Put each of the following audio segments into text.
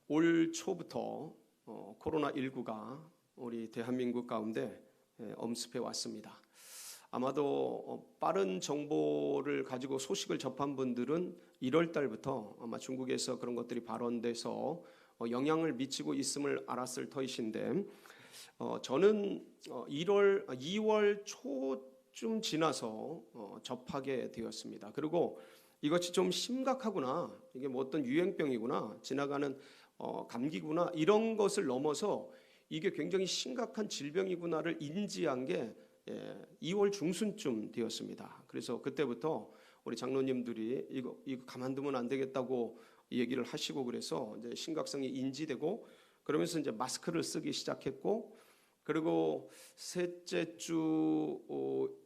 올 초부터 코로나19가 우리 대한민국 가운데 엄습해 왔습니다. 아마도 빠른 정보를 가지고 소식을 접한 분들은 1월 달부터 아마 중국에서 그런 것들이 발원돼서 영향을 미치고 있음을 알았을 터이신데, 저는 2월 초쯤 지나서 접하게 되었습니다. 그리고 이것이 좀 심각하구나, 이게 뭐 어떤 유행병이구나, 지나가는 감기구나, 이런 것을 넘어서 이게 굉장히 심각한 질병이구나를 인지한 게 2월 중순쯤 되었습니다. 그래서 그때부터 우리 장로님들이 이거 가만두면 안 되겠다고 얘기를 하시고, 그래서 이제 심각성이 인지되고, 그러면서 이제 마스크를 쓰기 시작했고, 그리고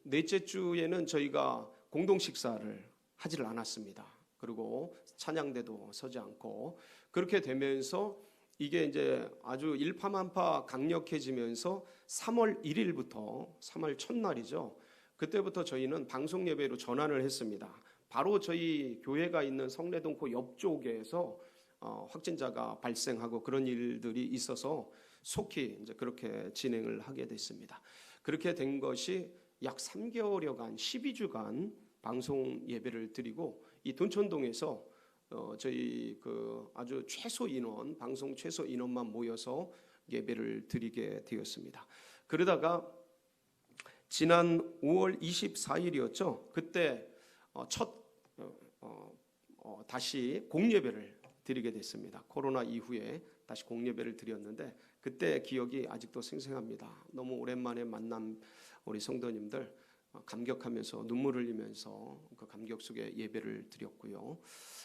넷째 주에는 저희가 공동 식사를 하지를 않았습니다. 그리고 찬양대도 서지 않고, 그렇게 되면서 이게 이제 아주 일파만파 강력해지면서 3월 1일부터 3월 첫날이죠. 그때부터 저희는 방송 예배로 전환을 했습니다. 바로 저희 교회가 있는 성내동 그 옆쪽에서 확진자가 발생하고 그런 일들이 있어서 속히 이제 그렇게 진행을 하게 됐습니다. 그렇게 된 것이 약 3개월여간 12주간 방송 예배를 드리고, 이 돈천동에서 저희 아주 최소 인원, 방송 최소 인원만 모여서 예배를 드리게 되었습니다. 그러다가 지난 5월 24일이었죠. 그때 다시 공예배를 드리게 됐습니다. 코로나 이후에 다시 공예배를 드렸는데, 그때 기억이 아직도 생생합니다. 너무 오랜만에 만난 우리 성도님들, 감격하면서 눈물 흘리면서 그 감격 속에 예배를 드렸고요.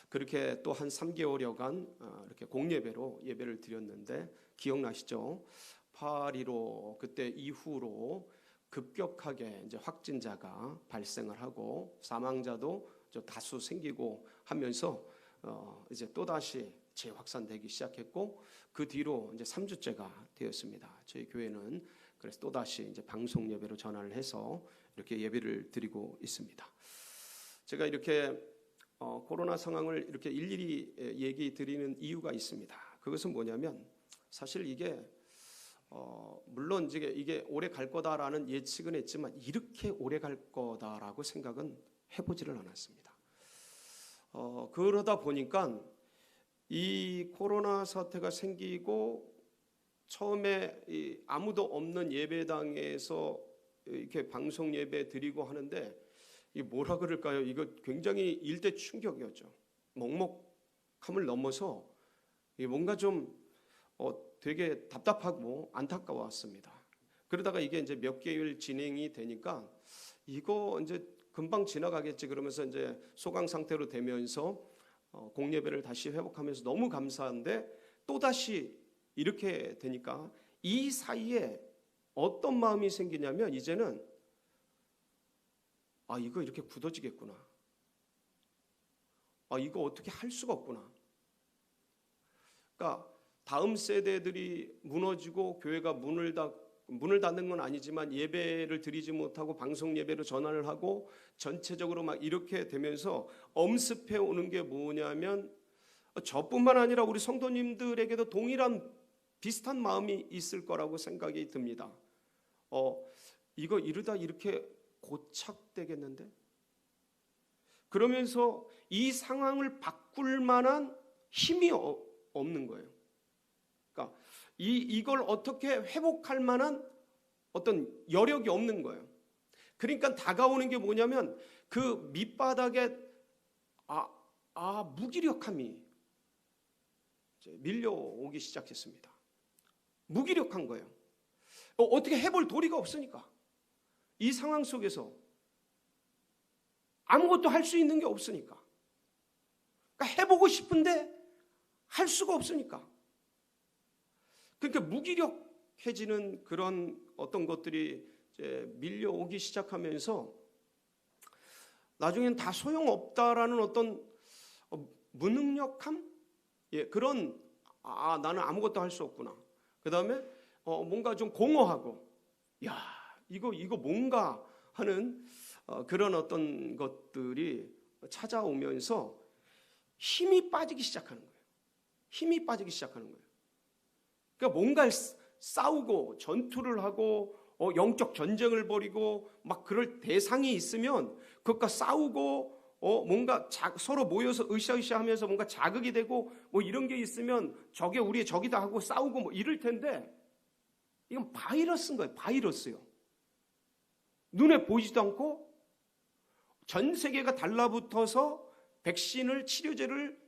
그렇게 또 한 3개월여간 이렇게 공예배로 예배를 드렸는데, 기억나시죠? 8.15 그때 이후로 급격하게 이제 확진자가 발생을 하고 사망자도 다수 생기고 하면서 이제 또 다시 재확산되기 시작했고, 그 뒤로 이제 3주째가 되었습니다. 저희 교회는 그래서 또 다시 이제 방송 예배로 전환을 해서 이렇게 예배를 드리고 있습니다. 제가 이렇게 코로나 상황을 이렇게 일일이 얘기 드리는 이유가 있습니다. 그것은 뭐냐면, 사실 이게 물론 이게 오래 갈 거다라는 예측은 했지만 이렇게 오래 갈 거다라고 생각은 해보지를 않았습니다. 그러다 보니까 이 코로나 사태가 생기고 처음에 아무도 없는 예배당에서 이렇게 방송 예배 드리고 하는데, 이 뭐라 그럴까요? 이거 굉장히 일대 충격이었죠. 먹먹함을 넘어서 뭔가 좀 되게 답답하고 안타까웠습니다. 그러다가 이게 이제 몇 개월 진행이 되니까 이거 이제 금방 지나가겠지 그러면서 이제 소강 상태로 되면서 공예배를 다시 회복하면서 너무 감사한데, 또 다시 이렇게 되니까 이 사이에 어떤 마음이 생기냐면, 이제는 이거 이렇게 굳어지겠구나, 이거 어떻게 할 수가 없구나. 그러니까 다음 세대들이 무너지고 교회가 문을 닫는 건 아니지만 예배를 드리지 못하고 방송 예배로 전환을 하고 전체적으로 막 이렇게 되면서 엄습해 오는 게 뭐냐면, 저뿐만 아니라 우리 성도님들에게도 동일한 비슷한 마음이 있을 거라고 생각이 듭니다. 이거 이러다 이렇게 고착되겠는데? 그러면서 이 상황을 바꿀 만한 힘이 없는 거예요. 그러니까 이걸 어떻게 회복할 만한 어떤 여력이 없는 거예요. 그러니까 다가오는 게 뭐냐면, 그 밑바닥에 무기력함이 밀려오기 시작했습니다. 무기력한 거예요. 어떻게 해볼 도리가 없으니까. 이 상황 속에서 아무것도 할 수 있는 게 없으니까. 그러니까 해보고 싶은데 할 수가 없으니까. 그러니까 무기력해지는 그런 어떤 것들이 이제 밀려오기 시작하면서 나중엔 다 소용없다라는 어떤 무능력함? 그런 나는 아무것도 할 수 없구나. 그 다음에 뭔가 좀 공허하고, 이거 뭔가 하는 그런 어떤 것들이 찾아오면서 힘이 빠지기 시작하는 거예요. 힘이 빠지기 시작하는 거예요. 그러니까 뭔가 싸우고 전투를 하고 영적 전쟁을 벌이고 막 그럴 대상이 있으면 그것과 싸우고 뭔가 서로 모여서 으쌰으쌰하면서 뭔가 자극이 되고 뭐 이런 게 있으면 저게 우리의 적이다 하고 싸우고 뭐 이럴 텐데, 이건 바이러스인 거예요. 바이러스요. 눈에 보이지도 않고 전 세계가 달라붙어서 백신을, 치료제를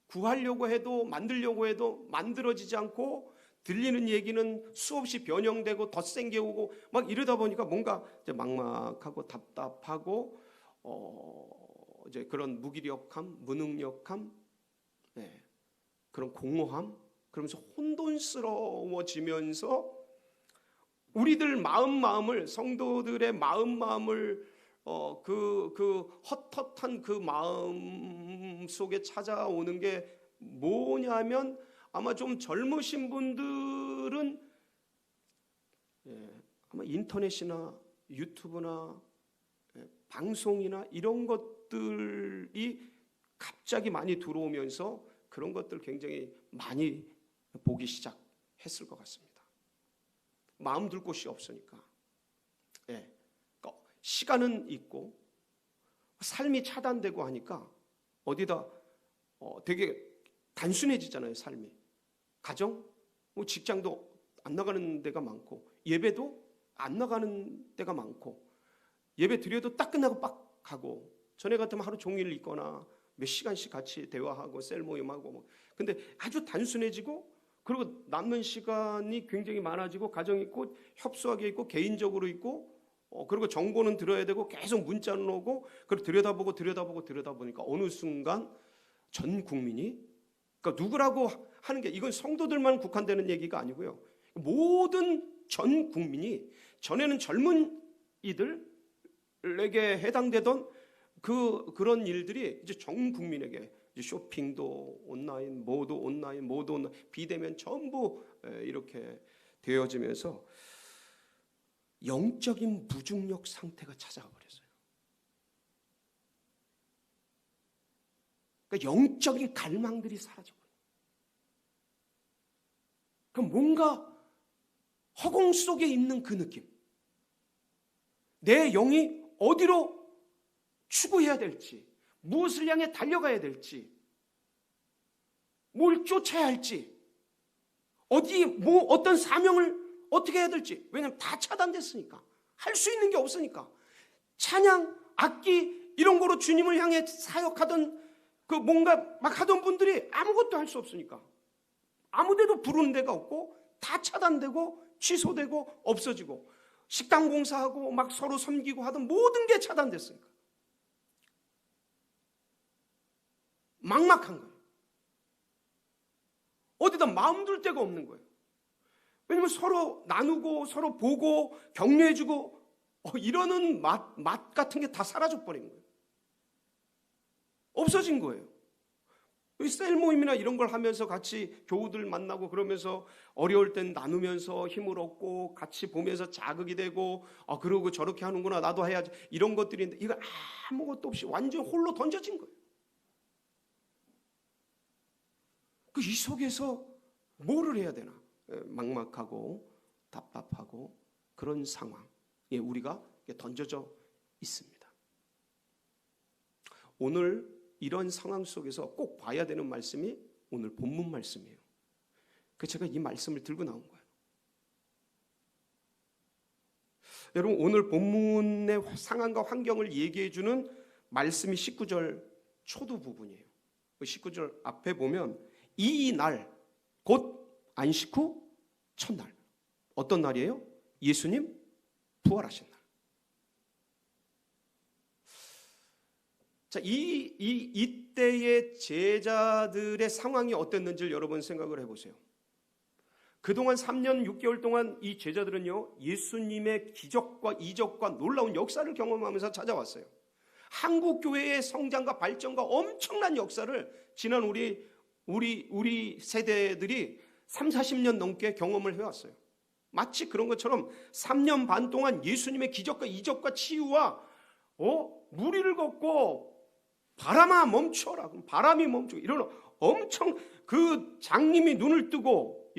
구하려고 해도 만들려고 해도 만들어지지 않고, 들리는 얘기는 수없이 변형되고 덧생 게 오고 막 이러다 보니까 뭔가 이제 막막하고 답답하고 이제 그런 무기력함, 무능력함, 그런 공허함, 그러면서 혼돈스러워지면서 우리들 마음을, 성도들의 마음을 그 헛헛한 그 마음 속에 찾아오는 게 뭐냐면, 아마 좀 젊으신 분들은 아마 인터넷이나 유튜브나 방송이나 이런 것들이 갑자기 많이 들어오면서 그런 것들 굉장히 많이 보기 시작했을 것 같습니다. 마음 둘 곳이 없으니까. 그러니까 시간은 있고 삶이 차단되고 하니까 어디다 되게 단순해지잖아요, 삶이. 가정, 뭐 직장도 안 나가는 데가 많고, 예배도 안 나가는 데가 많고, 예배 드려도 딱 끝나고 빡 가고, 전에 같으면 하루 종일 있거나 몇 시간씩 같이 대화하고 셀 모임하고 뭐. 근데 아주 단순해지고, 그리고 남는 시간이 굉장히 많아지고, 가정 있고 협소하게 있고 개인적으로 있고, 그리고 정보는 들어야 되고 계속 문자는 오고, 그걸 들여다보니까 어느 순간 전 국민이, 그러니까 누구라고 하는 게, 이건 성도들만 국한되는 얘기가 아니고요, 모든 전 국민이, 전에는 젊은 이들에게 해당되던 그런 일들이 이제 전 국민에게, 이제 쇼핑도 온라인, 뭐도 온라인, 비대면 전부 이렇게 되어지면서 영적인 무중력 상태가 찾아와 버렸어요. 그러니까 영적인 갈망들이 사라져버려요. 그럼 뭔가 허공 속에 있는 그 느낌, 내 영이 어디로 추구해야 될지, 무엇을 향해 달려가야 될지, 뭘 쫓아야 할지, 어떤 사명을 어떻게 해야 될지, 왜냐하면 다 차단됐으니까, 할 수 있는 게 없으니까. 찬양, 악기 이런 거로 주님을 향해 사역하던 그 뭔가 막 하던 분들이 아무것도 할 수 없으니까, 아무데도 부르는 데가 없고 다 차단되고 취소되고 없어지고, 식당 공사하고 막 서로 섬기고 하던 모든 게 차단됐으니까 막막한 거예요. 어디다 마음 둘 데가 없는 거예요. 왜냐면 서로 나누고 서로 보고 격려해주고 이러는 맛 같은 게 다 사라져버린 거예요. 없어진 거예요. 셀 모임이나 이런 걸 하면서 같이 교우들 만나고 그러면서 어려울 땐 나누면서 힘을 얻고 같이 보면서 자극이 되고, 그러고 저렇게 하는구나, 나도 해야지, 이런 것들이 있는데, 이거 아무것도 없이 완전 홀로 던져진 거예요. 이 속에서 뭐를 해야 되나, 막막하고 답답하고 그런 상황에 우리가 던져져 있습니다. 오늘 이런 상황 속에서 꼭 봐야 되는 말씀이 오늘 본문 말씀이에요. 그래서 제가 이 말씀을 들고 나온 거예요. 여러분, 오늘 본문의 상황과 환경을 얘기해 주는 말씀이 19절 초두 부분이에요. 19절 앞에 보면 이 날, 곧 안식 후 첫날. 어떤 날이에요? 예수님 부활하신 날. 자, 이때의 제자들의 상황이 어땠는지를 여러분 생각을 해보세요. 그동안 3년 6개월 동안 이 제자들은요, 예수님의 기적과 이적과 놀라운 역사를 경험하면서 찾아왔어요. 한국 교회의 성장과 발전과 엄청난 역사를 지난 우리 세대들이 30-40년 넘게 경험을 해왔어요. 마치 그런 것처럼 3년 반 동안 예수님의 기적과 이적과 치유와 무리를 걷고 바람아 멈춰라, 그럼 바람이 멈추고, 이런 엄청 그 장님이 눈을 뜨고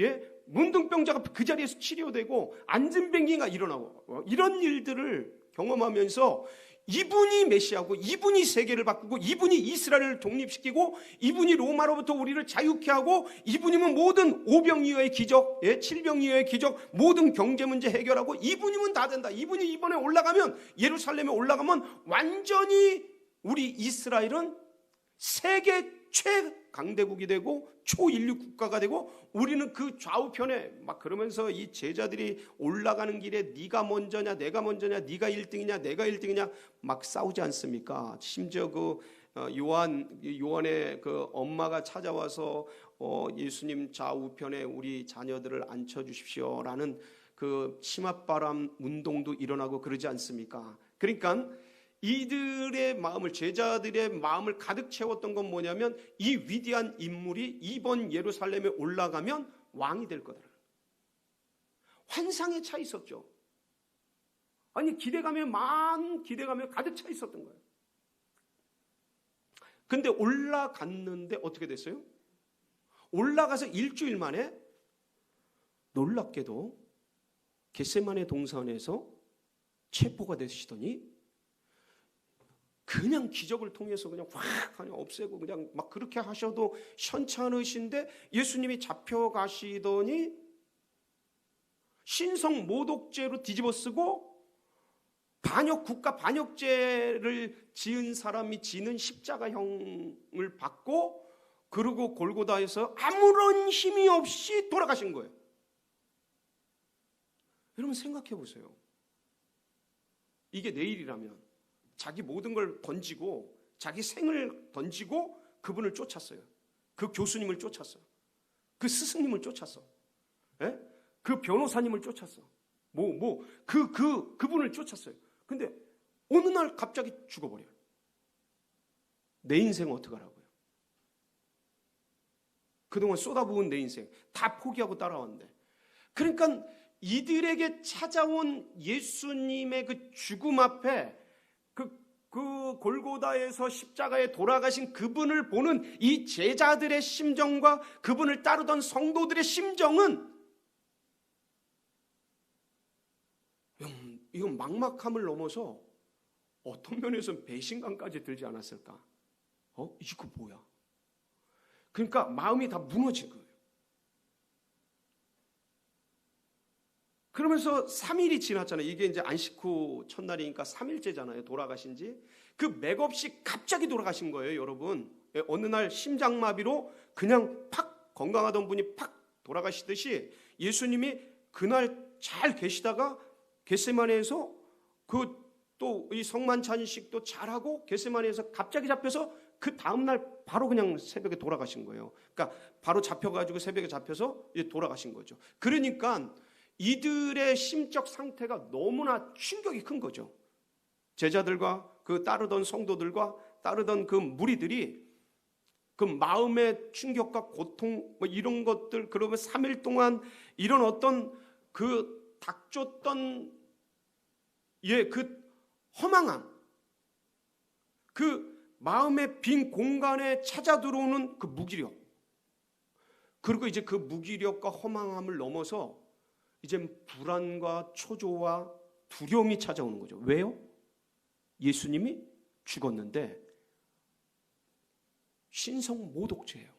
문둥병자가 그 자리에서 치료되고 안진뱅이가 일어나고 이런 일들을 경험하면서 이분이 메시아고 이분이 세계를 바꾸고 이분이 이스라엘을 독립시키고 이분이 로마로부터 우리를 자유케 하고 이분이면 모든 오병이어의 기적, 칠병이어의 기적, 모든 경제 문제 해결하고 이분이면 다 된다. 이분이 이번에 올라가면 예루살렘에 올라가면 완전히 우리 이스라엘은 세계 최강대국이 되고 초인류 국가가 되고 우리는 그 좌우편에 막 그러면서 이 제자들이 올라가는 길에 네가 먼저냐 내가 먼저냐 네가 1등이냐 내가 1등이냐 막 싸우지 않습니까? 심지어 그 요한의 그 엄마가 찾아와서 예수님 좌우편에 우리 자녀들을 앉혀 주십시오라는 그 치맛바람 운동도 일어나고 그러지 않습니까? 그러니까 이들의 마음을, 제자들의 마음을 가득 채웠던 건 뭐냐면 이 위대한 인물이 이번 예루살렘에 올라가면 왕이 될 거다. 환상에 차 있었죠. 아니 많은 기대감에 가득 차 있었던 거예요. 근데 올라갔는데 어떻게 됐어요? 올라가서 일주일 만에 놀랍게도 겟세마네 동산에서 체포가 되시더니 그냥 기적을 통해서 그냥 확 그냥 없애고 그냥 막 그렇게 하셔도 현찮으신데 예수님이 잡혀가시더니 신성 모독죄로 뒤집어쓰고 국가 반역죄를 지은 사람이 지는 십자가형을 받고 그리고 골고다에서 아무런 힘이 없이 돌아가신 거예요. 여러분 생각해 보세요. 이게 내일이라면 자기 모든 걸 던지고 자기 생을 던지고 그분을 쫓았어요. 그 교수님을 쫓았어. 그 스승님을 쫓았어. 그 변호사님을 쫓았어. 그분을 쫓았어요. 근데 어느 날 갑자기 죽어버려요. 내 인생 어떡하라고요? 그동안 쏟아부은 내 인생 다 포기하고 따라왔는데, 그러니까 이들에게 찾아온 예수님의 그 죽음 앞에 그 골고다에서 십자가에 돌아가신 그분을 보는 이 제자들의 심정과 그분을 따르던 성도들의 심정은 이건 막막함을 넘어서 어떤 면에서는 배신감까지 들지 않았을까? 이거 뭐야? 그러니까 마음이 다 무너진 거예요. 그러면서 3일이 지났잖아요. 이게 이제 안식 후 첫날이니까 3일째잖아요. 돌아가신 지. 그 맥없이 갑자기 돌아가신 거예요, 여러분. 어느 날 심장마비로 그냥 팍 건강하던 분이 팍 돌아가시듯이 예수님이 그날 잘 계시다가 겟세마네에서 또 이 성만찬식도 잘하고 겟세마네에서 갑자기 잡혀서 그 다음날 바로 그냥 새벽에 돌아가신 거예요. 그러니까 바로 잡혀가지고 새벽에 잡혀서 이제 돌아가신 거죠. 그러니까 이들의 심적 상태가 너무나 충격이 큰 거죠. 제자들과 그 따르던 성도들과 따르던 그 무리들이 그 마음의 충격과 고통 이런 것들, 그러면 3일 동안 이런 어떤 그 닥쳤던 그 허망함, 그 마음의 빈 공간에 찾아 들어오는 그 무기력, 그리고 이제 그 무기력과 허망함을 넘어서 이제 불안과 초조와 두려움이 찾아오는 거죠. 왜요? 예수님이 죽었는데 신성 모독죄예요.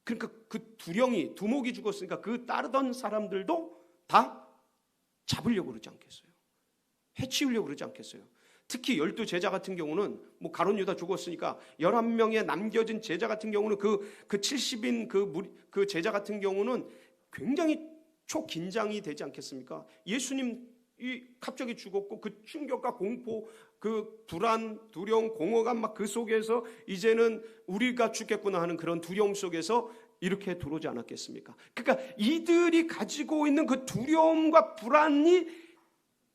그러니까 그 두목이 죽었으니까 그 따르던 사람들도 다 잡으려고 그러지 않겠어요? 해치우려고 그러지 않겠어요? 특히 12제자 같은 경우는 가룟 유다 죽었으니까 11명의 남겨진 제자 같은 경우는 그 70인 그 제자 같은 경우는 굉장히 초긴장이 되지 않겠습니까? 예수님이 갑자기 죽었고 그 충격과 공포, 그 불안, 두려움, 공허감 막 그 속에서 이제는 우리가 죽겠구나 하는 그런 두려움 속에서 이렇게 들어오지 않았겠습니까? 그러니까 이들이 가지고 있는 그 두려움과 불안이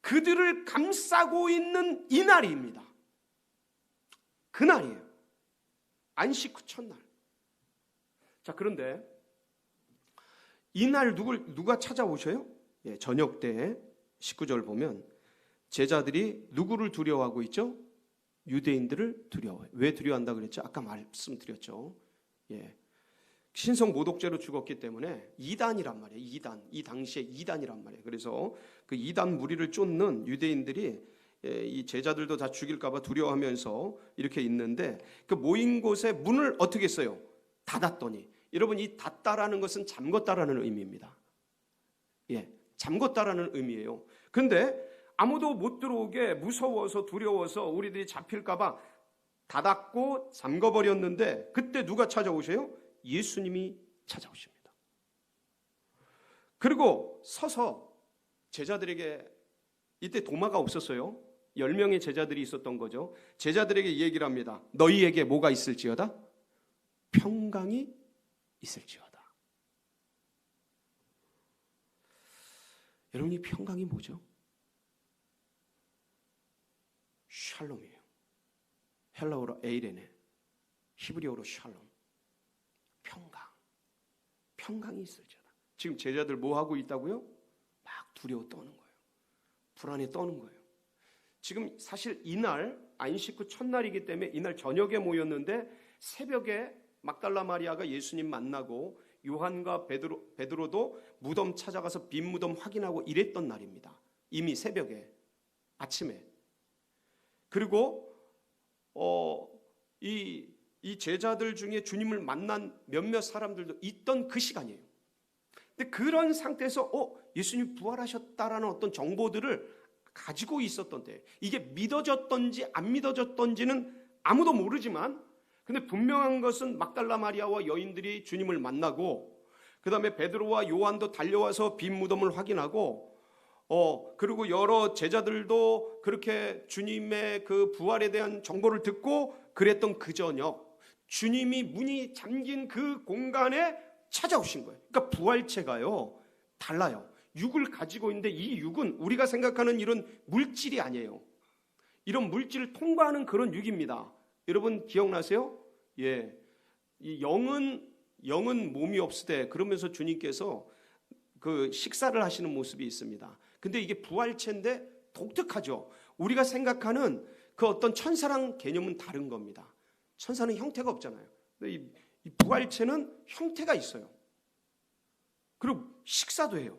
그들을 감싸고 있는 이날입니다. 그날이에요. 안식 후 첫날. 자, 그런데 이날 누가 찾아오셔요? 저녁 때 19절 보면 제자들이 누구를 두려워하고 있죠? 유대인들을 두려워해요. 왜 두려워한다 그랬죠? 아까 말씀드렸죠. 신성 모독죄로 죽었기 때문에 이단이란 말이에요. 이단. 이 당시에 이단이란 말이에요. 그래서 그 이단 무리를 쫓는 유대인들이 이 제자들도 다 죽일까 봐 두려워하면서 이렇게 있는데 그 모인 곳에 문을 어떻게 했어요? 닫았더니, 여러분 이 닫다라는 것은 잠궜다라는 의미입니다. 예, 잠궜다라는 의미예요. 근데 아무도 못 들어오게 무서워서 두려워서 우리들이 잡힐까 봐 닫았고 잠궈버렸는데 그때 누가 찾아오세요? 예수님이 찾아오십니다. 그리고 서서 제자들에게, 이때 도마가 없었어요. 10명의 제자들이 있었던 거죠. 제자들에게 얘기를 합니다. 너희에게 뭐가 있을지어다? 평강이 있을지어다. 여러분, 이 평강이 뭐죠? 샬롬이에요. 헬라어로 에이레네, 히브리어로 샬롬. 평강. 평강이 있을지어다. 지금 제자들 뭐 하고 있다고요? 막 두려워 떠는 거예요. 불안에 떠는 거예요. 지금 사실 이날 안식 후 첫날이기 때문에 이날 저녁에 모였는데 새벽에 막달라 마리아가 예수님 만나고 요한과 베드로도 무덤 찾아가서 빈 무덤 확인하고 이랬던 날입니다. 이미 새벽에, 아침에. 그리고 이 제자들 중에 주님을 만난 몇몇 사람들도 있던 그 시간이에요. 근데 그런 상태에서 예수님 부활하셨다라는 어떤 정보들을 가지고 있었던 때, 이게 믿어졌던지 안 믿어졌던지는 아무도 모르지만, 근데 분명한 것은 막달라 마리아와 여인들이 주님을 만나고, 그 다음에 베드로와 요한도 달려와서 빈 무덤을 확인하고, 그리고 여러 제자들도 그렇게 주님의 그 부활에 대한 정보를 듣고 그랬던 그 저녁, 주님이 문이 잠긴 그 공간에 찾아오신 거예요. 그러니까 부활체가요, 달라요. 육을 가지고 있는데 이 육은 우리가 생각하는 이런 물질이 아니에요. 이런 물질을 통과하는 그런 육입니다. 여러분 기억나세요? 예, 이 영은 몸이 없으되, 그러면서 주님께서 그 식사를 하시는 모습이 있습니다. 근데 이게 부활체인데 독특하죠. 우리가 생각하는 그 어떤 천사랑 개념은 다른 겁니다. 천사는 형태가 없잖아요. 근데 이 부활체는 형태가 있어요. 그리고 식사도 해요.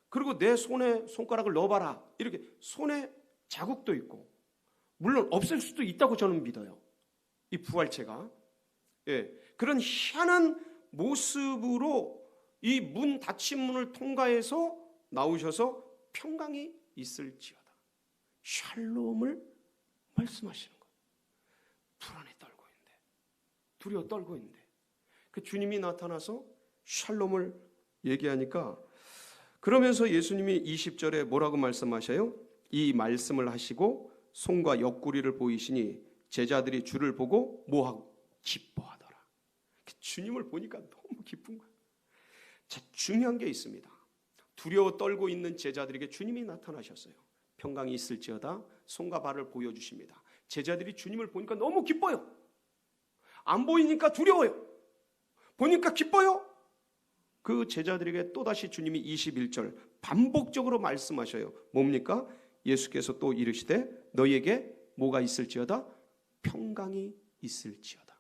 그리고 내 손에 손가락을 넣어봐라, 이렇게 손에 자국도 있고, 물론 없을 수도 있다고 저는 믿어요. 이 부활체가. 예, 그런 희한한 모습으로 이 문 닫힌 문을 통과해서 나오셔서 평강이 있을지어다, 샬롬을 말씀하시는 거예요. 불안에 떨고 있는데, 두려워 떨고 있는데 그 주님이 나타나서 샬롬을 얘기하니까, 그러면서 예수님이 20절에 뭐라고 말씀하셔요? 이 말씀을 하시고 손과 옆구리를 보이시니 제자들이 주를 보고 뭐하고? 기뻐하더라. 주님을 보니까 너무 기쁜 거예요. 자, 중요한 게 있습니다. 두려워 떨고 있는 제자들에게 주님이 나타나셨어요. 평강이 있을지어다, 손과 발을 보여주십니다. 제자들이 주님을 보니까 너무 기뻐요. 안 보이니까 두려워요. 보니까 기뻐요. 그 제자들에게 또다시 주님이 21절 반복적으로 말씀하셔요. 뭡니까? 예수께서 또 이르시되 너희에게 뭐가 있을지어다? 평강이 있을지어다.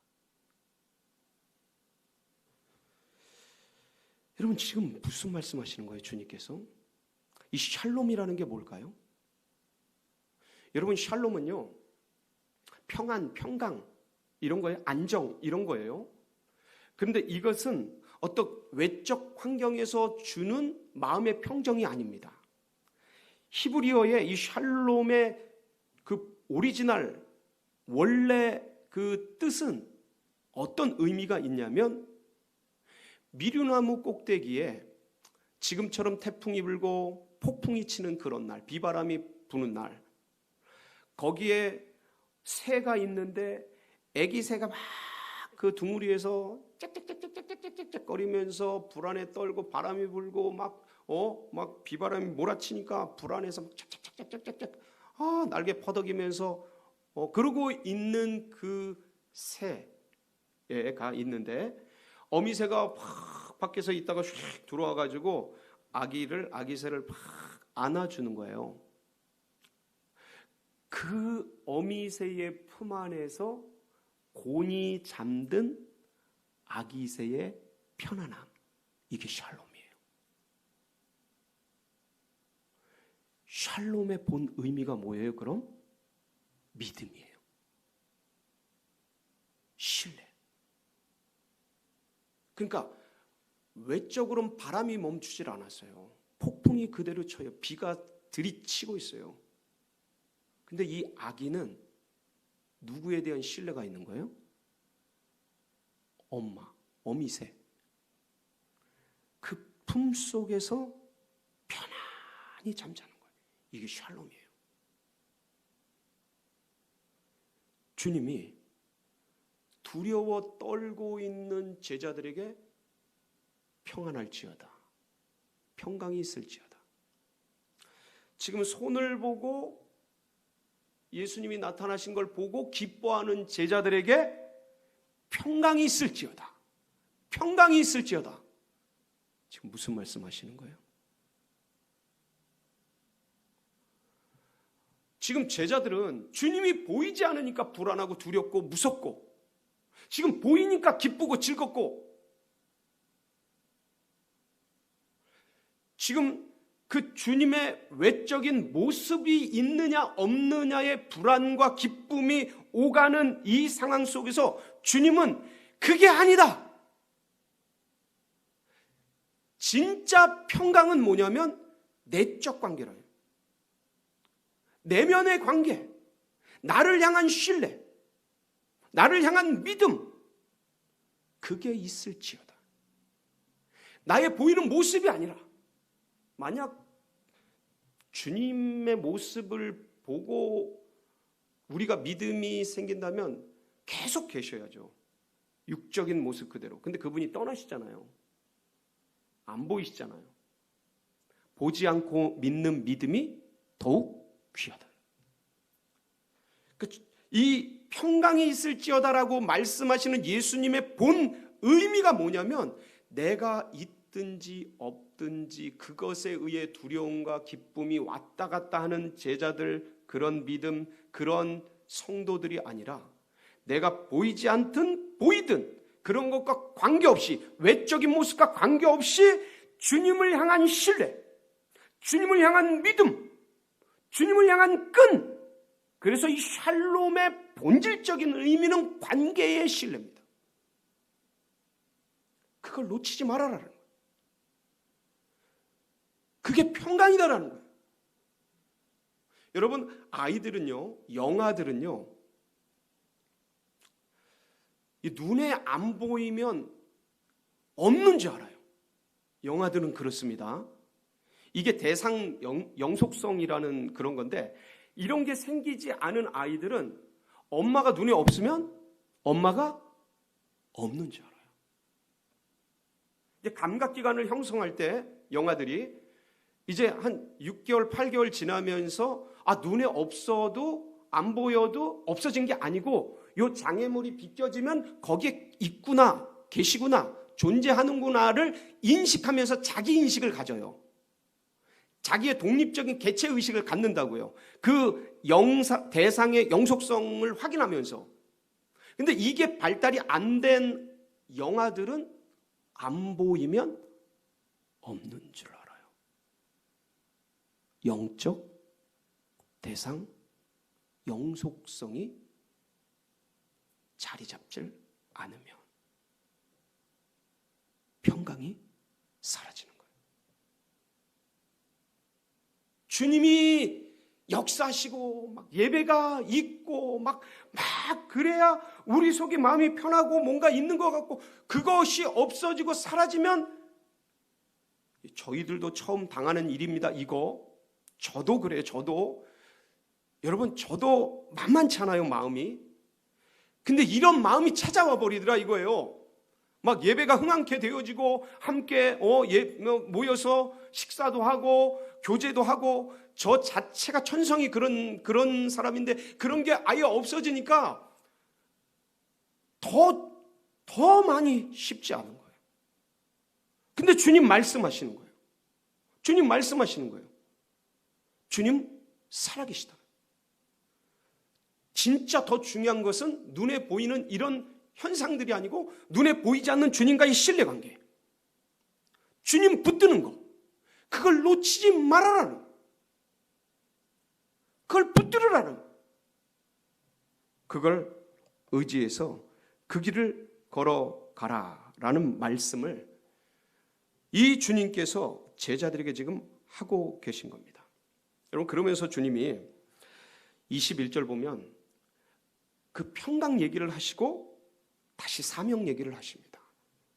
여러분, 지금 무슨 말씀하시는 거예요, 주님께서? 이 샬롬이라는 게 뭘까요? 여러분, 샬롬은요, 평안, 평강 이런 거예요. 안정 이런 거예요. 그런데 이것은 어떤 외적 환경에서 주는 마음의 평정이 아닙니다. 히브리어의 이 샬롬의 그 오리지널 원래 그 뜻은 어떤 의미가 있냐면, 미류나무 꼭대기에 지금처럼 태풍이 불고 폭풍이 치는 그런 날, 비바람이 부는 날, 거기에 새가 있는데 애기 새가 막 그 둥우리에서 짹짹짹짹짹짹짹 거리면서 불안에 떨고 바람이 불고 막 비바람이 몰아치니까 불안해서 막 짹짹짹짹짹 날개 퍼덕이면서 그러고 있는 그 새가 있는데, 어미새가 팍 밖에서 있다가 휙 들어와 가지고 아기 새를 팍 안아주는 거예요. 그 어미새의 품 안에서 곤히 잠든 아기새의 편안함, 이게 샬롬이에요. 샬롬의 본 의미가 뭐예요? 그럼 믿음이에요. 신뢰. 그러니까 외적으로는 바람이 멈추질 않았어요. 폭풍이 그대로 쳐요. 비가 들이치고 있어요. 근데 이 아기는 누구에 대한 신뢰가 있는 거예요? 엄마, 어미새. 그 품 속에서 편안히 잠자는 거예요. 이게 샬롬이에요. 주님이 두려워 떨고 있는 제자들에게 평안할지어다, 평강이 있을지어다. 지금 손을 보고 예수님이 나타나신 걸 보고 기뻐하는 제자들에게 평강이 있을지어다, 평강이 있을지어다. 지금 무슨 말씀하시는 거예요? 지금 제자들은 주님이 보이지 않으니까 불안하고 두렵고 무섭고, 지금 보이니까 기쁘고 즐겁고, 지금 그 주님의 외적인 모습이 있느냐 없느냐의 불안과 기쁨이 오가는 이 상황 속에서 주님은 그게 아니다. 진짜 평강은 뭐냐면 내적 관계라요. 내면의 관계, 나를 향한 신뢰, 나를 향한 믿음, 그게 있을지어다. 나의 보이는 모습이 아니라, 만약 주님의 모습을 보고 우리가 믿음이 생긴다면 계속 계셔야죠. 육적인 모습 그대로. 근데 그분이 떠나시잖아요. 안 보이시잖아요. 보지 않고 믿는 믿음이 더욱 귀하다. 이 평강이 있을지어다라고 말씀하시는 예수님의 본 의미가 뭐냐면, 내가 있든지 없든지 그것에 의해 두려움과 기쁨이 왔다 갔다 하는 제자들, 그런 믿음, 그런 성도들이 아니라, 내가 보이지 않든 보이든 그런 것과 관계없이, 외적인 모습과 관계없이 주님을 향한 신뢰, 주님을 향한 믿음, 주님을 향한 끈, 그래서 이 샬롬의 본질적인 의미는 관계의 신뢰입니다. 그걸 놓치지 말아라는 거예요. 그게 평강이다라는 거예요. 여러분, 아이들은요, 영아들은요, 이 눈에 안 보이면 없는 줄 알아요. 영아들은 그렇습니다. 이게 대상 영속성이라는 그런 건데, 이런 게 생기지 않은 아이들은 엄마가 눈에 없으면 엄마가 없는 줄 알아요. 이제 감각기관을 형성할 때 영아들이 이제 한 6개월, 8개월 지나면서 눈에 없어도 안 보여도 없어진 게 아니고, 요 장애물이 비껴지면 거기에 있구나, 계시구나, 존재하는구나를 인식하면서 자기 인식을 가져요. 자기의 독립적인 개체의식을 갖는다고요. 그 대상의 영속성을 확인하면서. 근데 이게 발달이 안 된 영아들은 안 보이면 없는 줄 알아요. 영적 대상 영속성이 자리 잡질 않으면 평강이 사라지는 거예요. 주님이 역사하시고 막 예배가 있고 막 그래야 우리 속에 마음이 편하고 뭔가 있는 것 같고, 그것이 없어지고 사라지면, 저희들도 처음 당하는 일입니다. 이거 저도 그래요. 여러분, 저도 만만찮아요, 마음이. 근데 이런 마음이 찾아와 버리더라 이거예요. 막 예배가 흥황케 되어지고 함께 모여서 식사도 하고 교제도 하고, 저 자체가 천성이 그런 사람인데 그런 게 아예 없어지니까 더 많이 쉽지 않은 거예요. 근데 주님 말씀하시는 거예요. 주님 말씀하시는 거예요. 주님 살아계시다. 진짜 더 중요한 것은 눈에 보이는 이런 현상들이 아니고 눈에 보이지 않는 주님과의 신뢰관계, 주님 붙드는 거, 그걸 놓치지 말아라는, 그걸 붙들으라는, 그걸 의지해서 그 길을 걸어가라라는 말씀을 이 주님께서 제자들에게 지금 하고 계신 겁니다. 여러분, 그러면서 주님이 21절 보면 그 평강 얘기를 하시고 다시 사명 얘기를 하십니다.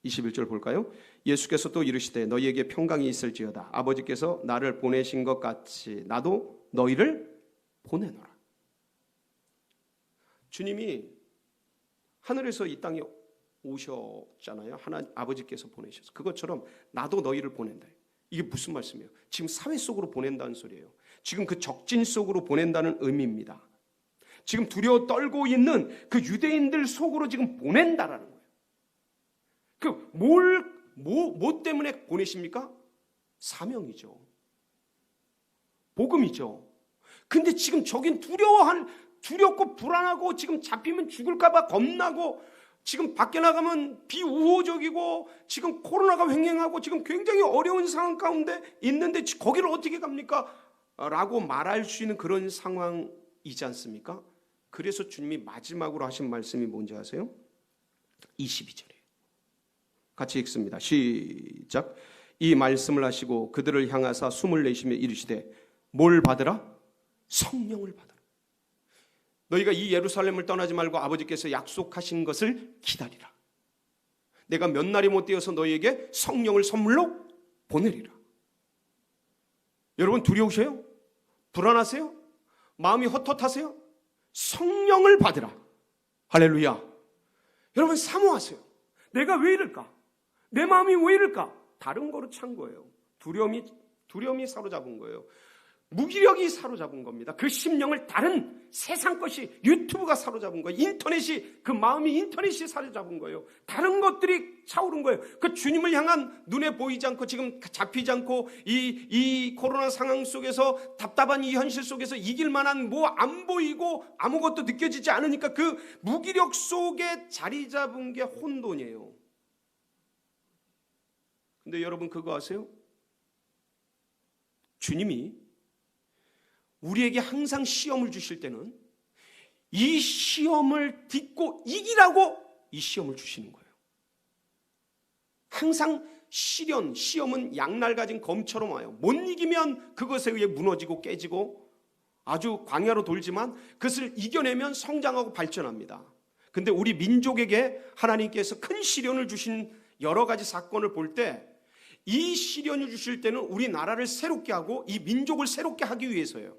21절 볼까요? 예수께서 또 이르시되 너희에게 평강이 있을지어다. 아버지께서 나를 보내신 것 같이 나도 너희를 보내노라. 주님이 하늘에서 이 땅에 오셨잖아요. 아버지께서 보내셔서. 그것처럼 나도 너희를 보낸다. 이게 무슨 말씀이에요? 지금 사회 속으로 보낸다는 소리예요. 지금 그 적진 속으로 보낸다는 의미입니다. 지금 두려워 떨고 있는 그 유대인들 속으로 지금 보낸다라는 거예요. 뭐 때문에 보내십니까? 사명이죠. 복음이죠. 근데 지금 저긴 두렵고 불안하고 지금 잡히면 죽을까봐 겁나고 지금 밖에 나가면 비우호적이고 지금 코로나가 횡행하고 지금 굉장히 어려운 상황 가운데 있는데 거기를 어떻게 갑니까? 라고 말할 수 있는 그런 상황이지 않습니까? 그래서 주님이 마지막으로 하신 말씀이 뭔지 아세요? 22절이에요. 같이 읽습니다. 시작. 이 말씀을 하시고 그들을 향하사 숨을 내쉬며 이르시되 뭘 받으라? 성령을 받으라. 너희가 이 예루살렘을 떠나지 말고 아버지께서 약속하신 것을 기다리라. 내가 몇 날이 못 되어서 너희에게 성령을 선물로 보내리라. 여러분 두려우세요? 불안하세요? 마음이 헛헛하세요? 성령을 받으라. 할렐루야. 여러분 사모하세요. 내가 왜 이럴까? 내 마음이 왜 이럴까? 다른 거로 찬 거예요. 두려움이 사로잡은 거예요. 무기력이 사로잡은 겁니다. 그 심령을 다른 세상 것이, 유튜브가 사로잡은 거예요. 그 마음이 인터넷이 사로잡은 거예요. 다른 것들이 차오른 거예요. 그 주님을 향한 눈에 보이지 않고 지금 잡히지 않고 이 코로나 상황 속에서 답답한 이 현실 속에서 이길 만한 뭐 안 보이고 아무것도 느껴지지 않으니까 그 무기력 속에 자리 잡은 게 혼돈이에요. 근데 여러분 그거 아세요? 주님이 우리에게 항상 시험을 주실 때는 이 시험을 딛고 이기라고 이 시험을 주시는 거예요. 항상 시험은 양날 가진 검처럼 와요. 못 이기면 그것에 의해 무너지고 깨지고 아주 광야로 돌지만 그것을 이겨내면 성장하고 발전합니다. 근데 우리 민족에게 하나님께서 큰 시련을 주신 여러 가지 사건을 볼 때 이 시련을 주실 때는 우리나라를 새롭게 하고 이 민족을 새롭게 하기 위해서예요.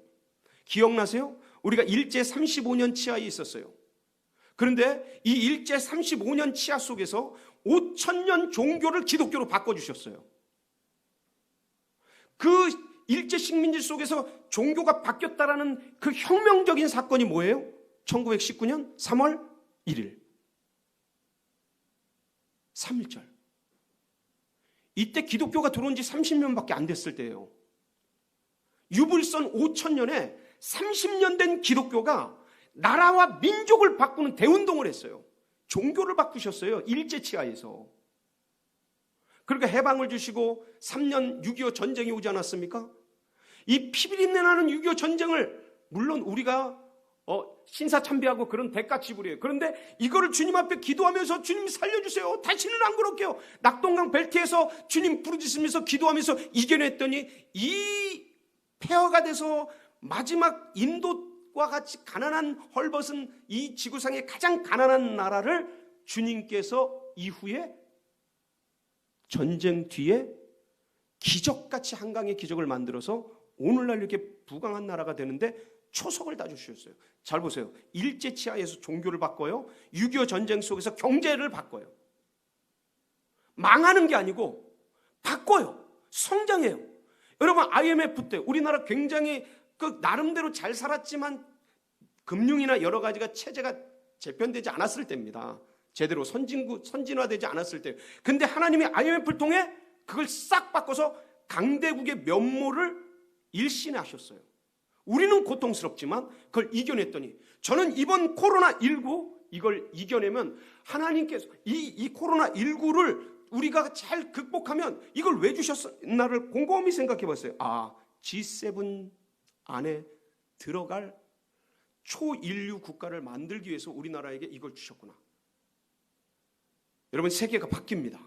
기억나세요? 우리가 일제 35년 치하에 있었어요. 그런데 이 일제 35년 치하 속에서 5,000년 종교를 기독교로 바꿔주셨어요. 그 일제 식민지 속에서 종교가 바뀌었다라는 그 혁명적인 사건이 뭐예요? 1919년 3월 1일 3.1절. 이때 기독교가 들어온 지 30년밖에 안 됐을 때예요. 유불선 5,000년에 30년 된 기독교가 나라와 민족을 바꾸는 대운동을 했어요. 종교를 바꾸셨어요. 일제치하에서. 그러니까 해방을 주시고 3년 6.25 전쟁이 오지 않았습니까? 이 피비린내 나는 6.25 전쟁을 물론 우리가 신사참배하고 그런 대가 지불이에요. 그런데 이거를 주님 앞에 기도하면서 주님 살려주세요. 다시는 안 그럴게요. 낙동강 벨트에서 주님 부르짖으면서 기도하면서 이겨냈더니 이 폐허가 돼서 마지막 인도와 같이 가난한 헐벗은 이 지구상의 가장 가난한 나라를 주님께서 이후에 전쟁 뒤에 기적같이 한강의 기적을 만들어서 오늘날 이렇게 부강한 나라가 되는데 초석을 다 주셨어요. 잘 보세요. 일제치하에서 종교를 바꿔요. 6.25 전쟁 속에서 경제를 바꿔요. 망하는 게 아니고 바꿔요. 성장해요. 여러분 IMF 때 우리나라 굉장히 나름대로 잘 살았지만 금융이나 여러 가지가 체제가 재편되지 않았을 때입니다. 제대로 선진화되지 않았을 때. 근데 하나님이 IMF를 통해 그걸 싹 바꿔서 강대국의 면모를 일신하셨어요. 우리는 고통스럽지만 그걸 이겨냈더니 저는 이번 코로나19 이걸 이겨내면 하나님께서 이 코로나19를 우리가 잘 극복하면 이걸 왜 주셨나를 곰곰이 생각해 봤어요. G7 안에 들어갈 초인류 국가를 만들기 위해서 우리나라에게 이걸 주셨구나. 여러분, 세계가 바뀝니다.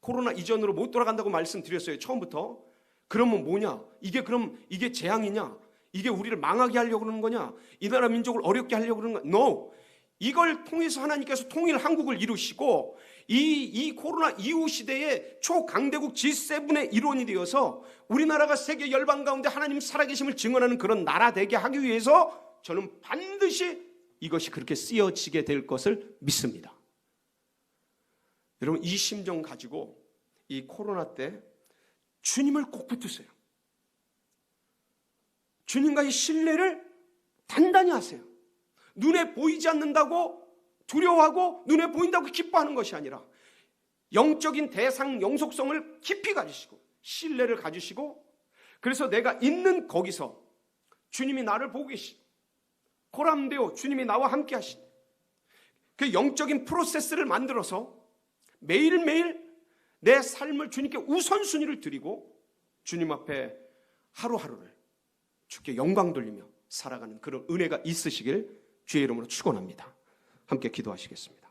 코로나 이전으로 못 돌아간다고 말씀드렸어요, 처음부터. 그러면 뭐냐? 이게 재앙이냐? 이게 우리를 망하게 하려고 그러는 거냐? 이 나라 민족을 어렵게 하려고 그러는 거냐? No! 이걸 통해서 하나님께서 통일 한국을 이루시고 이 코로나 이후 시대의 초강대국 G7의 일원이 되어서 우리나라가 세계 열방 가운데 하나님 살아계심을 증언하는 그런 나라 되게 하기 위해서 저는 반드시 이것이 그렇게 쓰여지게 될 것을 믿습니다. 여러분, 이 심정 가지고 이 코로나 때 주님을 꼭 붙드세요. 주님과의 신뢰를 단단히 하세요. 눈에 보이지 않는다고 두려워하고 눈에 보인다고 기뻐하는 것이 아니라 영적인 대상 영속성을 깊이 가지시고 신뢰를 가지시고, 그래서 내가 있는 거기서 주님이 나를 보고 계시고 코람데오 주님이 나와 함께 하시니 그 영적인 프로세스를 만들어서 매일매일 내 삶을 주님께 우선순위를 드리고 주님 앞에 하루하루를 주께 영광 돌리며 살아가는 그런 은혜가 있으시길 주의 이름으로 축원합니다. 함께 기도하시겠습니다.